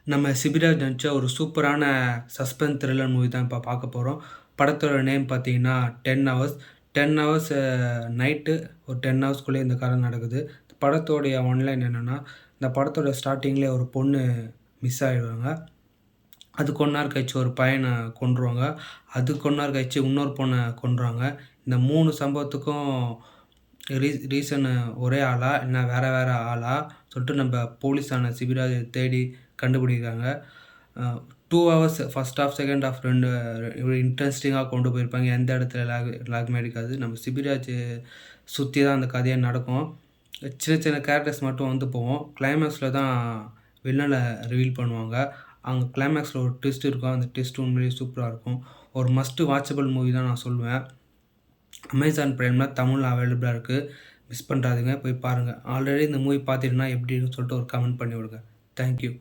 நம்ம சிபிராஜ் நடிச்ச ஒரு சூப்பரான சஸ்பென்ஸ் த்ரில்லர் மூவி தான் இப்போ பார்க்க போறோம். படத்தோட நேம் பார்த்தீங்கன்னா, 10 ஹவர்ஸ். 10 ஹவர்ஸ் நைட்டு ஒரு 10 ஹவர்ஸ்க்குள்ளேயே இந்த கதை நடக்குது. படத்தோடைய ஒன்லைன் என்னன்னா, இந்த படத்தோட ஸ்டார்ட்டிங்லேயே ஒரு பொண்ணு மிஸ் ஆயிடுவாங்க. அது கொஞ்ச நேரம் கழிச்சு ஒரு பையன கொன்றுவாங்க. அது கொஞ்ச நேரம் கழிச்சு இன்னொரு பொண்ண கொன்றுவாங்க. இந்த 3 சம்பவத்துக்கும் ரீசன் ஒரே ஆளா? இல்ல வேற வேற ஆளா? சொல்லிட்டு நம்ம போலீஸான சிபிராஜ் தேடி கண்டுபிடிக்கிறாங்க. 2 hours first half, second half 2 இன்ட்ரஸ்டிங்கா கொண்டு போயிருப்பாங்க. எந்த இடத்துல லாக்மே அடிக்காது. நம்ம சிபிராஜ் சுத்தி தான் அந்த கதையே நடக்கும். சின்ன சின்ன கேரக்டர்ஸ் மட்டும் வந்து போவும். கிளைமாக்ஸ்ல தான் வில்லன ரிவீல் பண்ணுவாங்க. அங்க கிளைமாக்ஸ்ல ஒரு ட்விஸ்ட் இருக்கும். அந்த ட்விஸ்ட் உண்மையிலேயே சூப்பரா இருக்கும். ஒரு மஸ்ட் வாட்சபிள் மூவி தான் நான் சொல்லுவேன். அமேசான் பிரைம்ல தமிழ்ல அவைலபிளா இருக்கு. மிஸ் பண்றாதீங்க. போய் பாருங்க. ஆல்ரெடி இந்த மூவி பார்த்துட்டீங்கன்னா எப்படி இருக்குன்னு சொல்லிட்டு ஒரு கமெண்ட் பண்ணி விடுங்க. Thank you.